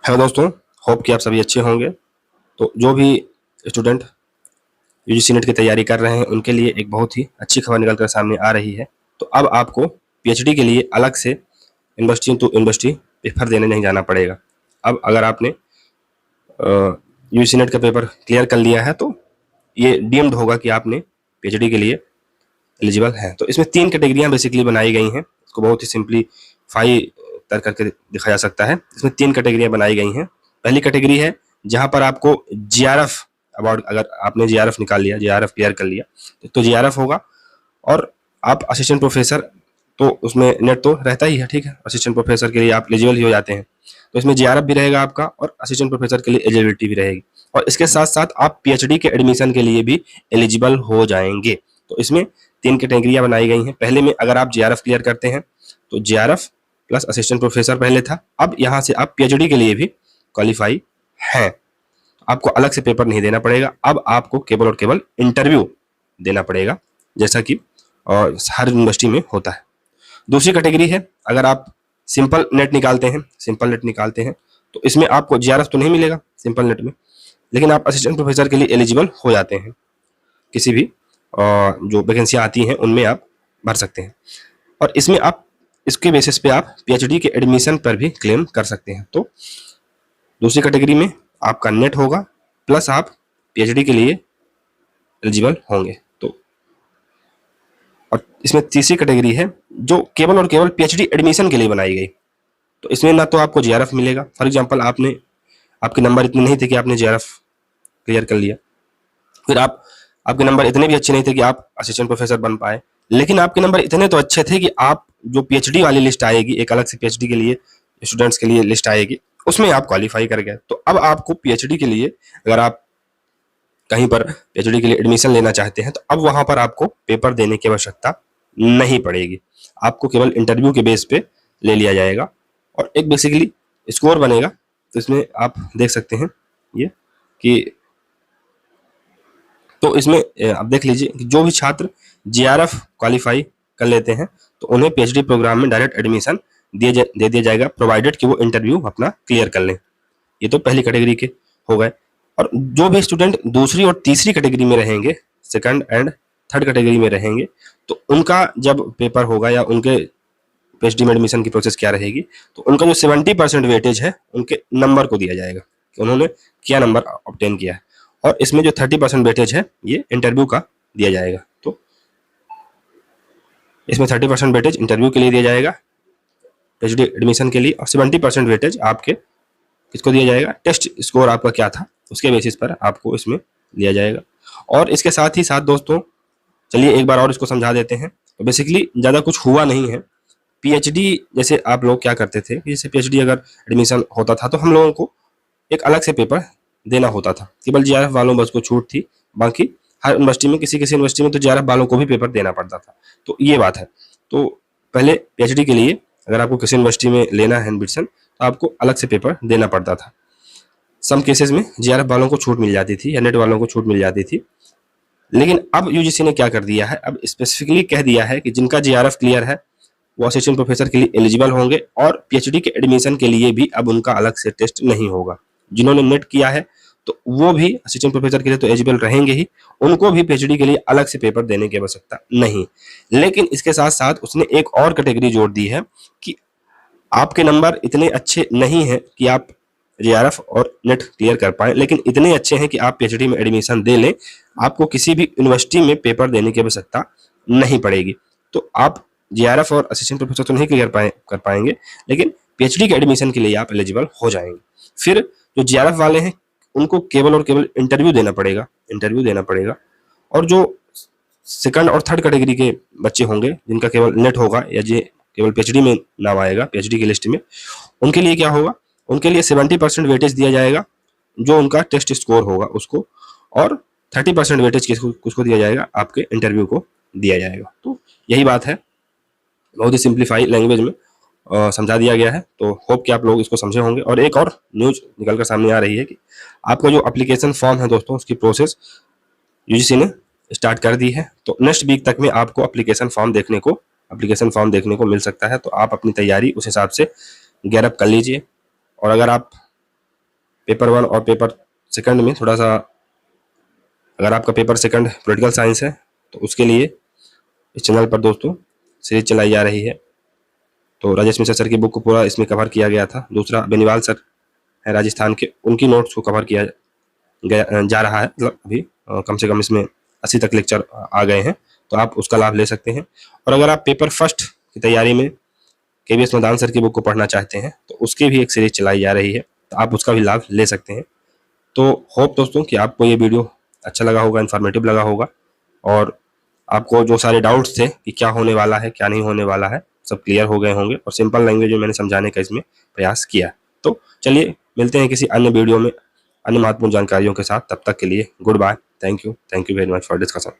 Hello दोस्तों, hope कि आप सभी अच्छे होंगे। तो जो भी स्टूडेंट यूजीसी नेट की तैयारी कर रहे हैं उनके लिए एक बहुत ही अच्छी खबर निकल कर सामने आ रही है। तो अब आपको पीएचडी के लिए अलग से यूनिवर्सिटी टू यूनिवर्सिटी पेपर देने नहीं जाना पड़ेगा। अब अगर आपने यूजीसी नेट का पेपर क्लियर कर लिया है तो ये डीम्ड होगा कि आपने पीएचडी के लिए एलिजिबल है। तो इसमें 3 कैटेगरियां बेसिकली बनाई गई हैं। इसको बहुत ही सिंप्लीफाई करके दिखाया जा सकता है। इसमें 3 कैटेगरियां बनाई गई हैं। पहली कैटेगरी है जहां पर आपको जीआरएफ अवार्ड, अगर आपने जीआरएफ निकाल लिया, जीआरएफ क्लियर कर लिया तो जीआरएफ होगा। और आप असिस्टेंट प्रोफेसर, तो उसमें नेट तो रहता ही है, ठीक है। असिस्टेंट प्रोफेसर के लिए आप एलिजिबल ही हो जाते हैं, तो इसमें जीआरएफ भी रहेगा आपका और असिस्टेंट प्रोफेसर के लिए एलिजिबिलिटी भी रहेगी। और इसके साथ साथ आप पीएचडी के एडमिशन के लिए भी एलिजिबल हो जाएंगे। तो इसमें 3 कैटेगरियां बनाई गई हैं। पहले में अगर आप जीआरएफ क्लियर करते हैं तो जीआरएफ प्लस असिस्टेंट प्रोफेसर पहले था, अब यहाँ से आप पीएचडी के लिए भी क्वालिफाई हैं। आपको अलग से पेपर नहीं देना पड़ेगा, अब आपको केवल और केवल इंटरव्यू देना पड़ेगा, जैसा कि हर यूनिवर्सिटी में होता है। दूसरी कैटेगरी है अगर आप सिंपल नेट निकालते हैं तो इसमें आपको जीआरएफ तो नहीं मिलेगा सिंपल नेट में, लेकिन आप असिस्टेंट प्रोफेसर के लिए एलिजिबल हो जाते हैं। किसी भी जो वैकेंसियां आती हैं उनमें आप भर सकते हैं, और इसमें आप इसके बेसिस पे आप पीएचडी के एडमिशन पर भी क्लेम कर सकते हैं। तो दूसरी कैटेगरी में आपका नेट होगा प्लस आप पीएचडी के लिए एलिजिबल होंगे। तो और इसमें तीसरी कैटेगरी है जो केवल और केवल पीएचडी एडमिशन के लिए बनाई गई। तो इसमें ना तो आपको जीआरएफ मिलेगा, फॉर एग्जांपल आपके नंबर इतने नहीं थे कि आपने जीआरएफ क्लियर कर लिया, फिर आपके नंबर इतने भी अच्छे नहीं थे कि आप असिस्टेंट प्रोफेसर बन पाए, लेकिन आपके नंबर इतने तो अच्छे थे कि आप जो पीएचडी वाली लिस्ट आएगी, एक अलग से पीएचडी के लिए स्टूडेंट्स के लिए लिस्ट आएगी, उसमें आप क्वालिफाई कर गए। तो अब आपको पीएचडी के लिए, अगर आप कहीं पर पीएचडी के लिए एडमिशन लेना चाहते हैं तो अब वहां पर आपको पेपर देने की आवश्यकता नहीं पड़ेगी। आपको केवल इंटरव्यू के बेस पे ले लिया जाएगा और एक बेसिकली स्कोर बनेगा। तो इसमें आप देख सकते हैं ये कि, तो इसमें आप देख लीजिए कि जो भी छात्र जीआरएफ क्वालिफाई कर लेते हैं तो उन्हें पीएचडी प्रोग्राम में डायरेक्ट एडमिशन दे दिया जाएगा, प्रोवाइडेड कि वो इंटरव्यू अपना क्लियर कर लें। ये तो पहली कैटेगरी के हो गए। और जो भी स्टूडेंट दूसरी और तीसरी कैटेगरी में रहेंगे, सेकंड एंड थर्ड कैटेगरी में रहेंगे, तो उनका जब पेपर होगा या उनके पीएचडी में एडमिशन की प्रोसेस क्या रहेगी, तो उनका जो 70% वेटेज है उनके नंबर को दिया जाएगा कि उन्होंने क्या नंबर ऑब्टेन किया है, और इसमें जो 30% वेटेज है ये इंटरव्यू का दिया जाएगा। तो इसमें 30% वेटेज इंटरव्यू के लिए दिया जाएगा पीएचडी एडमिशन के लिए, और 70% वेटेज आपके किसको दिया जाएगा, टेस्ट स्कोर आपका क्या था उसके बेसिस पर आपको इसमें लिया जाएगा। और इसके साथ ही साथ दोस्तों, चलिए एक बार और इसको समझा देते हैं। तो बेसिकली ज़्यादा कुछ हुआ नहीं है। पीएचडी जैसे आप लोग क्या करते थे कि जैसे पीएचडी अगर एडमिशन होता था तो हम लोगों को एक अलग से पेपर देना होता था, केवल जीआरएफ वालों बस को छूट थी, बाकी हर यूनिवर्सिटी में, किसी किसी यूनिवर्सिटी में तो जीआरएफ वालों को भी पेपर देना पड़ता था। तो ये बात है। तो पहले पीएचडी के लिए अगर आपको किसी यूनिवर्सिटी में लेना है एडमिशन तो आपको अलग से पेपर देना पड़ता था। सम केसेस में जीआरएफ वालों को छूट मिल जाती थी या नेट वालों को छूट मिल जाती थी, लेकिन अब यूजीसी ने क्या कर दिया है, अब स्पेसिफिकली कह दिया है कि जिनका जीआरएफ क्लियर है वो असिस्टेंट प्रोफेसर के लिए एलिजिबल होंगे, और पीएचडी के एडमिशन के लिए भी अब उनका अलग से टेस्ट नहीं होगा। जिन्होंने नेट किया है तो वो भी असिस्टेंट प्रोफेसर के लिए तो एलिजिबल रहेंगे ही, उनको भी पीएचडी के लिए अलग से पेपर देने की आवश्यकता नहीं। लेकिन इसके साथ साथ उसने एक और कैटेगरी जोड़ दी है कि आपके नंबर इतने अच्छे नहीं हैं कि आप जीआरएफ और नेट क्लियर कर पाए, लेकिन इतने अच्छे हैं कि आप पीएचडी में एडमिशन दे लें, आपको किसी भी यूनिवर्सिटी में पेपर देने की आवश्यकता नहीं पड़ेगी। तो आप जीआरएफ और असिस्टेंट प्रोफेसर तो नहीं क्लियर कर पाएंगे, लेकिन पीएचडी के एडमिशन के लिए आप एलिजिबल हो जाएंगे। फिर जो जीआरएफ वाले हैं उनको केवल और केवल इंटरव्यू देना पड़ेगा, और जो सेकंड और थर्ड कैटेगरी के बच्चे होंगे जिनका केवल नेट होगा या जो केवल पीएचडी में नाम आएगा पीएचडी की लिस्ट में, उनके लिए क्या होगा, उनके लिए 70% वेटेज दिया जाएगा जो उनका टेस्ट स्कोर होगा उसको, और 30% वेटेज किसको दिया जाएगा, आपके इंटरव्यू को दिया जाएगा। तो यही बात है, बहुत ही सिंप्लीफाई लैंग्वेज में समझा दिया गया है। तो होप कि आप लोग इसको समझे होंगे। और एक और न्यूज निकल कर सामने आ रही है कि आपका जो एप्लीकेशन फॉर्म है दोस्तों, उसकी प्रोसेस यूजीसी ने स्टार्ट कर दी है। तो नेक्स्ट वीक तक में आपको एप्लीकेशन फॉर्म देखने को मिल सकता है। तो आप अपनी तैयारी उस हिसाब से गैरअप कर लीजिए। और अगर आप पेपर 1 और पेपर सेकंड में थोड़ा सा, अगर आपका पेपर सेकंड पॉलिटिकल साइंस है तो उसके लिए इस चैनल पर दोस्तों सीरीज चलाई जा रही है। तो राजेश मिश्रा सर की बुक को पूरा इसमें कवर किया गया था। दूसरा बेनीवाल सर है राजस्थान के, उनकी नोट्स को कवर किया गया जा रहा है। मतलब अभी कम से कम इसमें 80 तक लेक्चर आ गए हैं, तो आप उसका लाभ ले सकते हैं। और अगर आप पेपर फर्स्ट की तैयारी में KVS मैदान सर की बुक को पढ़ना चाहते हैं तो उसकी भी एक सीरीज चलाई जा रही है, तो आप उसका भी लाभ ले सकते हैं। तो होप दोस्तों कि आपको ये वीडियो अच्छा लगा होगा, इन्फॉर्मेटिव लगा होगा, और आपको जो सारे डाउट्स थे कि क्या होने वाला है क्या नहीं होने वाला है, सब क्लियर हो गए होंगे, और सिंपल लैंग्वेज में मैंने समझाने का इसमें प्रयास किया। तो चलिए मिलते हैं किसी अन्य वीडियो में अन्य महत्वपूर्ण जानकारियों के साथ। तब तक के लिए goodbye. Thank you very much for discussion.